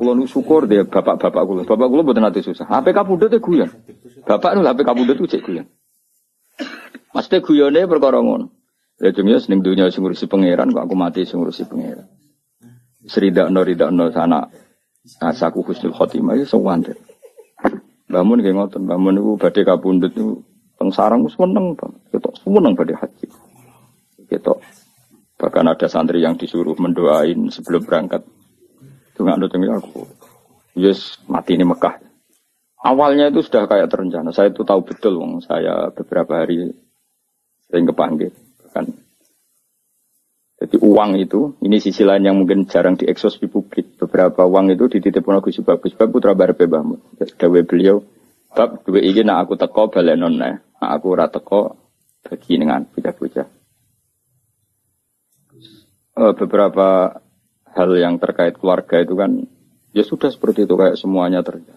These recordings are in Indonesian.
kula nu syukur deh bapak-bapak kula. Bapak kula mboten nate susah. HP kapundhut e guyon. Bapak nu HP kapundhut ku cek guyon. Mesti guyone perkara ngono. Ya jenenge ning donya sing ngurusi pangeran kok aku mati sing ngurusi pangeran. Ridakno sana asaku husnul khotimah iso wonten. Bangun nggih ngoten, bangun niku badhe kapundhut niku teng sarang wis seneng banget. Ketok seneng badhe haji. Ketok bahkan ada santri yang disuruh mendoain sebelum berangkat. Tunggu aku. Yes, mati ini Mekah. Awalnya itu sudah kayak terencana. Saya itu tahu betul, saya beberapa hari sering kepanggil. Kan. Jadi uang itu, ini sisi lain yang mungkin jarang diekspos di publik. Beberapa uang itu dititipkan Gus Bagus, Bab Putra Barbe Bahmud. Dawe beliau, Bab dua ini nak aku teko balenon nak aku ora teko bagi dengan bocah-bocah. Beberapa hal yang terkait keluarga itu kan, ya sudah seperti itu kayak semuanya terjadi.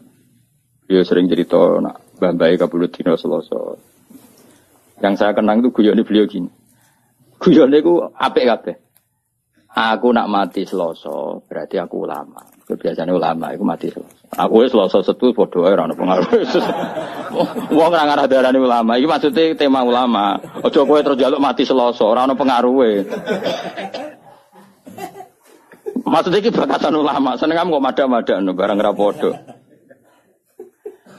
Dia sering cerita nak Mbah Kabulut Dino Seloso. Yang saya kenang itu guyone beliau gini. Guyone itu apik kabeh. Aku nak mati Seloso, berarti aku ulama. Biasanya ulama itu mati Seloso. Aku wis Seloso setu padha ae ora ono pengaruh. Wong ora ngarah darani ulama. Iki maksudnya tema ulama. Aja kowe terus njaluk mati Seloso, ora ono pengaruhe. Maksudnya ini batasan ulama, seneng kamu kok mada-mada barang rapodo.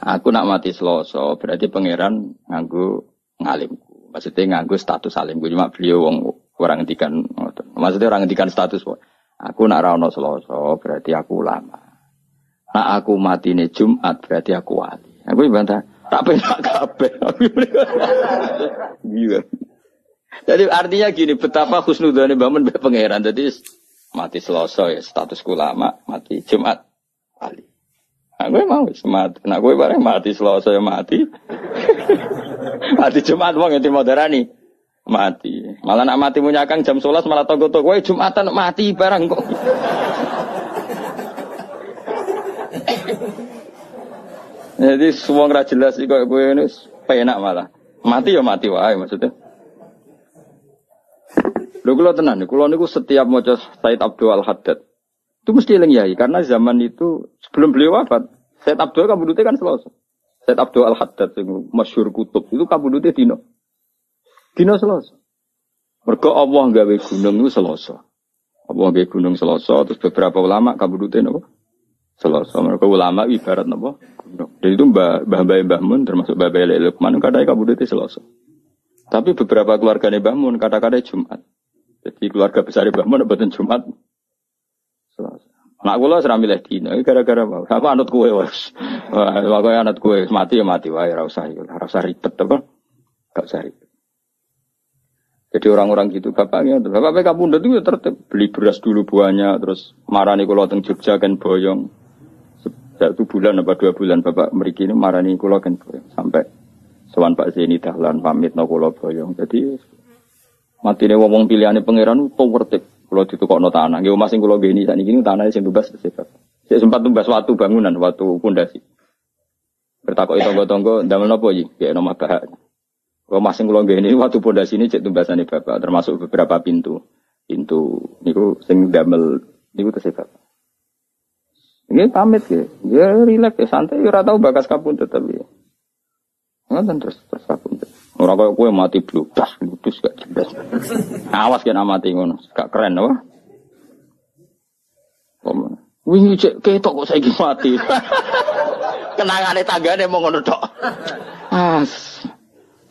Aku nak mati Seloso, berarti pangeran nganggo ngalimku. Maksudnya nganggo status alimku, cuma beliau orang ngendikan. Maksudnya orang ngendikan status. Aku nak rano Seloso, berarti aku ulama. Nak aku mati nih Jumat, berarti aku wali. Aku bantah, tak penak kabeh. Iya. Jadi artinya gini, betapa husnudzane bangun pangeran. Jadi mati Selasa ya statusku lama, mati Jumat wali. Aku mau mati. Nah gue bareng mati Selasa ya mati. Mati Jumat wong yang dimodarani mati. Malah nak mati munyakang jam 11 malah togo-togo. Woi Jumatan mati barang kok. Jadi semua ora jelas iki koyo kowe ini penak malah. Mati ya mati wae maksudnya. Lho kula tenan, kula niku setiap maca Said Abdul Al-Haddad itu mesti eling yai karena zaman itu sebelum beliau wafat, Said Abdul kabudute kan Selasa. Said Abdul Al-Haddad sing masyhur kutub itu kabudute dino Selasa. Mergo Allah gawe gunung niku Selasa. Allah gawe gunung Selasa terus beberapa ulama kabudute napa? Selasa. Mergo ulama ibarat napa? Gunung. Dan itu Mbah Mun termasuk Mbah Lukman kadang kabudute Selasa. Tapi beberapa keluargane Mbah Mun kata-kata Jumat. Jadi keluarga besar Mbah Mun mboten Jumat. Selasa. Anak kula ora milih dina gara-gara mau. Aku anut kowe wis. Wah, kowe anut kowe mati ya mati wae ora usah ribet apa. Gak usah ribet. Jadi orang-orang gitu bapaknya kapundhut itu tertib beli beras dulu buahnya terus marani kula teng Jogja kan boyong. Satu bulan apa 2 bulan bapak mriki ini marani kula kan boyong sampai sowan Pak Zeni Dahlan pamit no kula boyong. Jadi matine wong pilihane pangeran tuwa tertib. Kula ditukokno tanah. Nggih omah sing kula ngeni sakniki niku tanahe sing tumbas sifat. Sik sempat tumbas watu bangunan, watu pondasi. Bertakoki tangga-tangga ndamel napa iki? Nggih omah bahak. Omah sing kula ngeni watu pondasi ini cek tumbasane bapak termasuk beberapa pintu. Pintu niku sing ndamel niku sifat. Ini pamit ya. Ya rileks ya santai ora tau bakas kapundhut tapi. Ngoten terus kapundhut. Ora kaya kowe mati bludas, ludus gak jelas. Awas kena mati ngono, gak keren apa? Wingi cek ketok kok saiki mati. Kenangane tanggane mung ngono tok.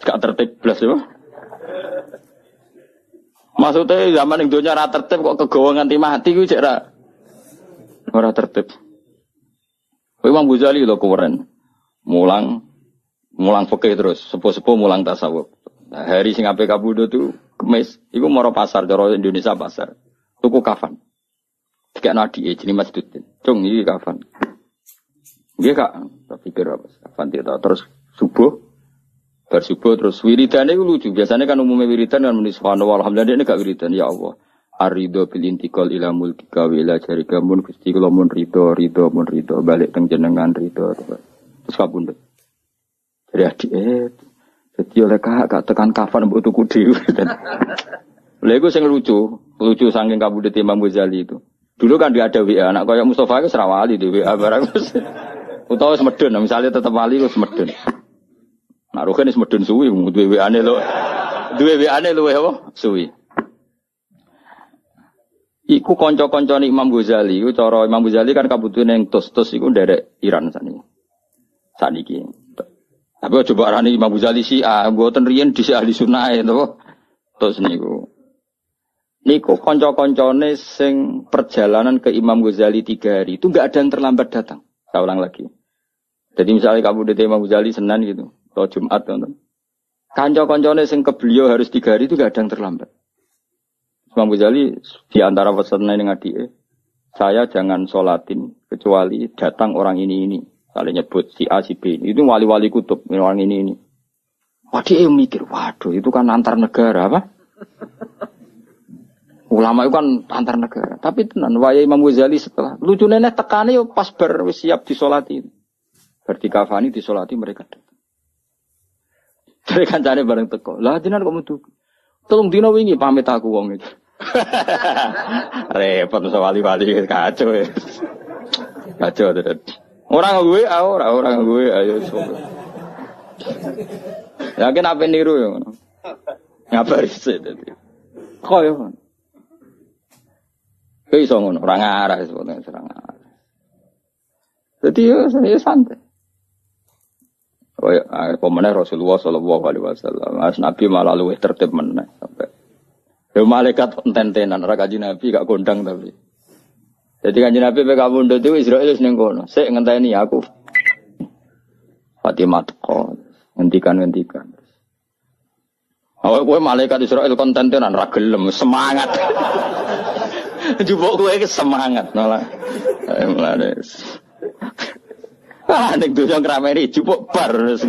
Gak tertib blas ya. Maksudnya zaman ning donya ora tertib kok kegawa nganti mati ku cek ora tertib. Kowe Imam Ghazali lho keren. Mulang fikih terus, sepuh-sepuh mulang tasawuf. Nah, hari sing ape kabudut itu Kemis, iku moro pasar cara Indonesia pasar. Tuku kafan. Dikek nadi jenenge Masjidin. Cung iki kafan. Nggih Kak, tak pikir apa kafan tidak terus subuh. Bar subuh terus wiridane iku lucu. Biasanya kan umumnya wiridan kan muni subhanallah alhamdulillah ini gak wiridan ya Allah. Arido bil intiqal ila mulkika wa ila jarika mun Gusti kula mun rido mun rido balik teng jenengan rido. Terus kabundut. Jadi oleh kakak tekan kafan mbok tuku dhewe. Lha iku sing lucu saking kabudut Imam Ghazali itu. Dulu kan dia ada WA, anak kayak Mustafa itu serawali di WA barang. Utawa semedun, misalnya tetap wali itu semedun. Nah, Ruhin semedun suwi, duwe WA-ne lo. Duwe WA-ne luwe apa? Suwi. Iku kanca-kancane Imam Ghazali, iku cara Imam Ghazali kan kabutune ning tos-tos iku nderek Iran saniki. Tapi coba arani Imam Ghazali Syiah, mboten riyen dhisik ahli sunnah to. Tos niku. Niku kanca-kancane sing perjalanan ke Imam Ghazali 3 hari, itu enggak ada yang terlambat datang. Saya ulang lagi. Jadi misalnya kamu di Imam Ghazali Senin gitu, atau Jumat gitu. Kanca-kancane sing ke beliau harus 3 hari itu enggak ada yang terlambat. Imam Ghazali di antara pesannya yang adike, saya jangan sholatin kecuali datang orang ini. Saling nyebut si A, si B. Itu wali-wali kutub, orang ini. Wah dia mikir, waduh itu kan antar negara apa? Ulama itu kan antar negara. Tapi tenan, waya Imam Ghazali setelah lucu nenek tekane yo pas siap disolati. Berarti kafani disolati mereka datang. Dari kancane bareng teko. Lah jenengan kok metu. Tolong dina wingi pamit aku wong itu. Repot so wali-wali kacau ya. Kacau tenan. Orang gue ayo sopo. Yakin apa niru ya ngono. Ngabar sih tadi. Kok ya. Kayak iso ngono, ora ngarah sebetulnya serang arah. Jadi ya saya santai. Oh ya, pemenang Rasulullah Sallallahu Alaihi Wasallam, as Nabi malah luwih tertib meneh sampai. Ya malaikat enten-tenan, ora kanjeng Nabi gak kondang tapi. Jadi kanjeng Nabi PK Pundut itu Israel wis ning kono. Sik ngenteni aku. Fatimah teko, ngentikan. Awak kowe malaikat Israel konten-tenan ra gelem, semangat. Jupuk kowe semangat malah. Mulane. Nek dosa ngrameni jupuk bar wis.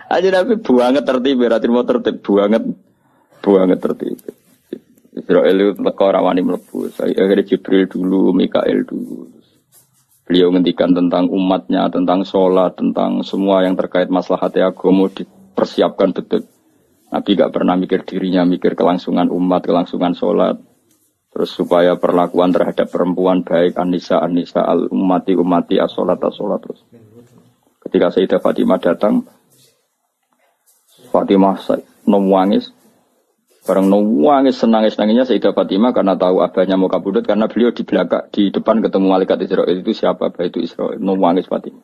Aja Nabi banget tertib, berarti mau tertib banget tertib. Israel itu teko rawani mlebu. Saya akhirnya Jibril dulu, Mikail dulu. Beliau ngendikan tentang umatnya, tentang sholat, tentang semua yang terkait maslahat agama dipersiapkan betul. Nabi gak pernah mikir dirinya, mikir kelangsungan umat, kelangsungan sholat. Terus supaya perlakuan terhadap perempuan baik, An-Nisa al-ummati as-sholat terus. Ketika Sayyidah Fatimah datang, Fatimah nangis. Barang nangis senangis-nangisnya Sayyidah Fatimah karena tahu abahnya mau kabudut, karena beliau di belakang, di depan ketemu malaikat Israel itu siapa, abah itu Israel, nangis Fatimah.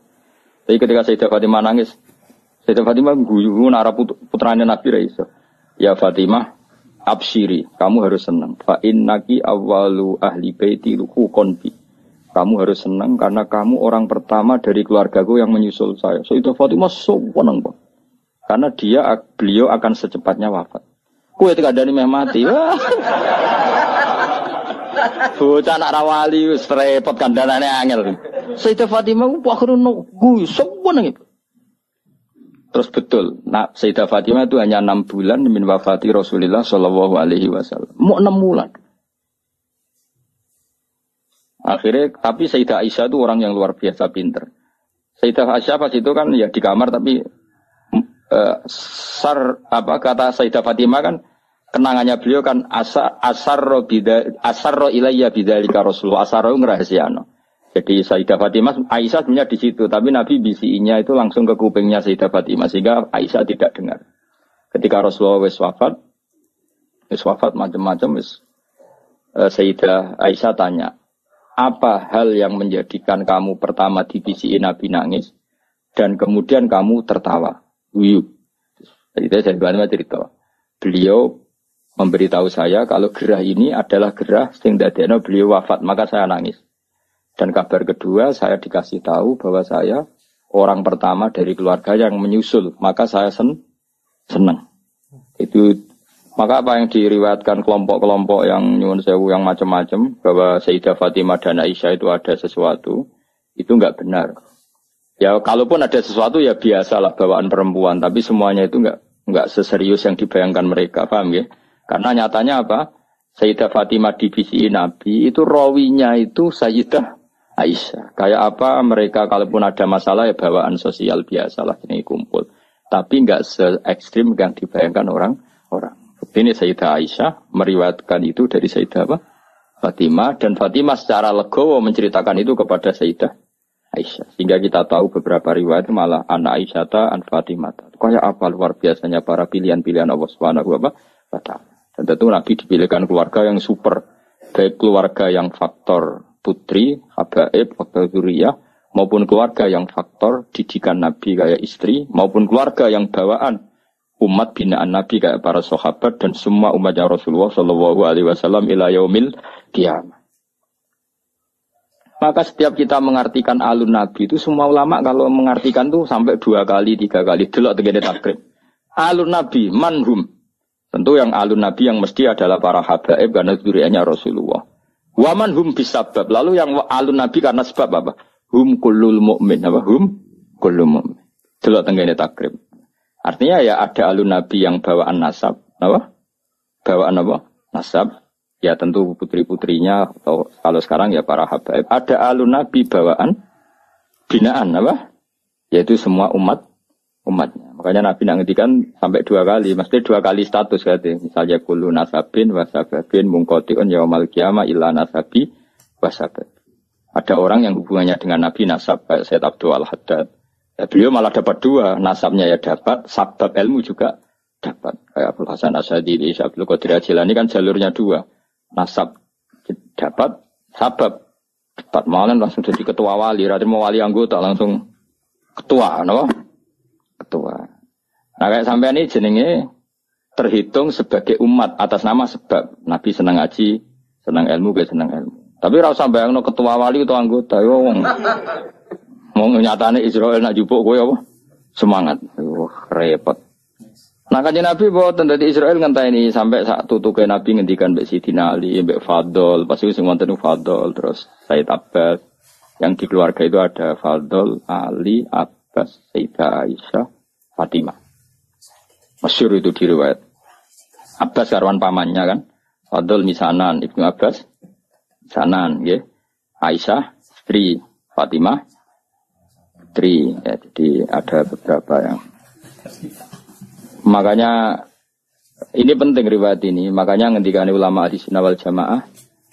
Tapi ketika Sayyidah Fatimah nangis, Sayyidah Fatimah guyu nara putranya Nabi Raisa. Ya Fatimah, absyiri, kamu harus senang. Fa innaki awwalu ahli baiti luqonbi. Kamu harus senang karena kamu orang pertama dari keluargaku yang menyusul saya. Sayyidah Fatimah seneng Pak. Karena beliau akan secepatnya wafat. Kue tidak ada meh mati. Bocah anak rawali wis repot kandhanane angel. Sayyidah Fatimah akhirnya nunggu seneng itu. Terus betul, nah Sayyidah Fatimah itu hanya 6 bulan min wafati Rasulullah Shallallahu Alaihi Wasallam. Mau 6 bulan. Akhirnya, tapi Sayyidah Aisyah itu orang yang luar biasa pinter. Sayyidah Aisyah pas itu kan ya di kamar tapi kata Sayyidah Fatimah kan kenangannya beliau kan asarro ilayya bidzalika Rasulullah, asarro ngerahasiano. Jadi Sayyidah Fatimah, Aisyah sebenarnya di situ, tapi Nabi bisinya itu langsung ke kupingnya Sayyidah Fatimah sehingga Aisyah tidak dengar. Ketika Rasulullah wis wafat macam-macam Sayyidah Aisyah tanya, apa hal yang menjadikan kamu pertama dibisiin Nabi nangis dan kemudian kamu tertawa? Guyu. Jadi saya cerita. Beliau memberitahu saya kalau gerah ini adalah gerah sing dadekno beliau wafat, maka saya nangis. Dan kabar kedua, saya dikasih tahu bahwa saya orang pertama dari keluarga yang menyusul, maka saya senang. Itu maka apa yang diriwayatkan kelompok-kelompok yang nyuwun sewu yang macam-macam bahwa Sayyidah Fatimah dan Aisyah itu ada sesuatu, itu enggak benar. Ya kalaupun ada sesuatu ya biasalah bawaan perempuan, tapi semuanya itu enggak seserius yang dibayangkan mereka, paham ya? Karena nyatanya apa? Sayyidah Fatimah divisi Nabi itu rawinya itu Sayyidah Aisyah. Kayak apa mereka kalaupun ada masalah ya bawaan sosial biasalah ini kumpul. Tapi enggak se-ekstrim yang dibayangkan orang-orang. Ini Sayyidah Aisyah meriwayatkan itu dari Sayyidah Fatimah, dan Fatimah secara legowo menceritakan itu kepada Sayyidah Aisyah. Sehingga kita tahu beberapa riwayat malah anak Aisyah an Fatimah. Kayak apa luar biasanya para pilihan-pilihan Allah Subhanahu wa taala. Dan tentu Nabi dipilihkan keluarga yang super, baik keluarga yang faktor putri, habaib, faktor zuriyah, maupun keluarga yang faktor didikan Nabi kayak istri, maupun keluarga yang bawaan umat binaan Nabi kayak para sahabat dan semua umatnya Rasulullah Shallallahu Alaihi Wasallam ila yaumil qiyamah. Maka setiap kita mengartikan alun Nabi itu semua ulama kalau mengartikan tuh sampai 2 kali, 3 kali. Delok tegene takrib. Alun Nabi manhum. Tentu yang alun Nabi yang mesti adalah para habaib karena dzurriyyahnya Rasulullah. Wa manhum bisabab. Lalu yang alun Nabi karena sebab apa? Hum kullul mu'min. Apa? Hum kullul mu'min. Delok tegene takrib. Artinya ya ada alun Nabi yang bawaan nasab. Apa? Bawaan apa? Nasab. Ya tentu putri-putrinya atau kalau sekarang ya para habaib. Ada alun Nabi bawaan binaan apa? Yaitu semua umatnya. Makanya Nabi ngendikan sampai 2 kali, mesti 2 kali status katanya. Misalnya kullu nasabin wasababin mungqati'un yaumal qiyamah illa nasabi wasabab. Ada orang yang hubungannya dengan Nabi nasab kayak Sayyid Abdul Al-Haddad. Ya, beliau malah dapat 2, nasabnya ya dapat, sabab ilmu juga dapat. Kayak Abdul Hasan Asyadili, Abdul Qadir Jilani kan jalurnya 2. Nasab dapat, sabab dapat. Malah langsung jadi ketua wali, radin mau wali anggota langsung ketua, no? Ketua. Nah kayak sampean ini jenenge terhitung sebagai umat atas nama sebab Nabi senang ngaji, senang ilmu, gak senang ilmu. Tapi ra usah bayangno ketua wali atau anggota, yo wong. Wong nyatane Israel nak jupuk kowe apa? Semangat. Repot. Nah kanjeng Nabi boten dadi Israel ngenteni sampai sak tutuke Nabi ngendikan mbek Sidina Ali, mbek Fadl, pasti sing wonten Fadl, terus Said Abbas. Yang di keluarga itu ada Fadl, Ali, Abbas, Sayyidah Aisyah, Fatimah. Masyhur itu di riwayat. Abbas karwan pamannya kan. Fadl misanan, Ibnu Abbas misanan, nggih. Aisyah istri, Fatimah istri. Ya, jadi ada beberapa yang makanya ini penting riwayat ini. Makanya ngendikane ulama Ahlussunnah wal Jamaah,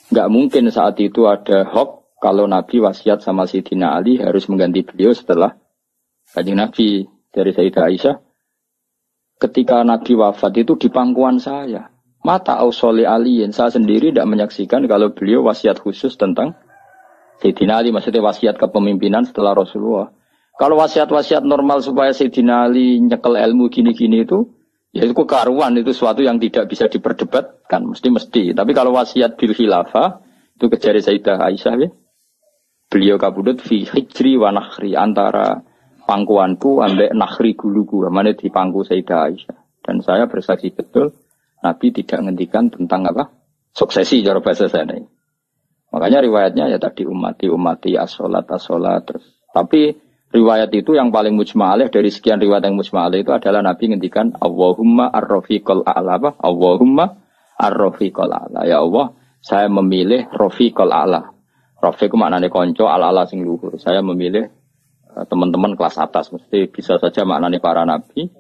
enggak mungkin saat itu ada hoax kalau Nabi wasiat sama Sayyidina Ali harus mengganti beliau setelah Kanjeng Nabi. Dari Sayyidah Aisyah, ketika Nabi wafat itu di pangkuan saya. Mata ausoli aliin, saya sendiri tidak menyaksikan kalau beliau wasiat khusus tentang Sayyidina Ali, maksudnya wasiat kepemimpinan setelah Rasulullah. Kalau wasiat-wasiat normal supaya Sayyidina Ali nyekel ilmu gini-gini itu, ya itu kekaruan, itu suatu yang tidak bisa diperdebatkan, mesti. Tapi kalau wasiat bil khilafah, itu kejari Sayyidah Aisyah, ya. Beliau kabudut fi hijri wa nakhri, antara pangkuanku ambek nakhri guluku, mana di pangku Sayyidah Aisyah. Dan saya bersaksi betul, Nabi tidak ngendikan tentang apa? Suksesi cara bahasa sana. Makanya riwayatnya ya tadi umati as-sholat terus. Tapi riwayat itu yang paling mujma'alih dari sekian riwayat yang mujma'alih itu adalah Nabi ngendikan Allahumma ar-rafiqal a'la. Allahumma ar-rafiqal a'la. Ya Allah, saya memilih rafiqal a'la. Rafiq maknanya konco, al-a'la sing luhur. Saya memilih teman-teman kelas atas. Mesti bisa saja maknanya para nabi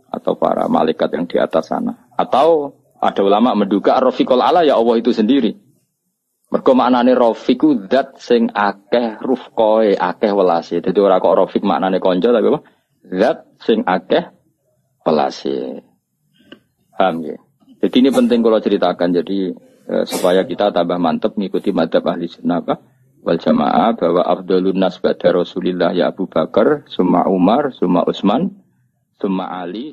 atau para malaikat yang di atas sana. Atau ada ulama menduga ar-rafiqal a'la ya Allah itu sendiri. Mergo maknane rafiqu zat sing akeh rufqoe, akeh welase. Dadi ora kok rafiq maknane kanca tapi apa? Zat sing akeh welase. Paham ya? Jadi ini penting kalau ceritakan jadi supaya kita tambah mantap mengikuti madzhab ahli sunnah wal jamaah bahwa afdhalun nas ba'da Rasulillah ya Abu Bakar, summa Umar, summa Utsman, summa Ali,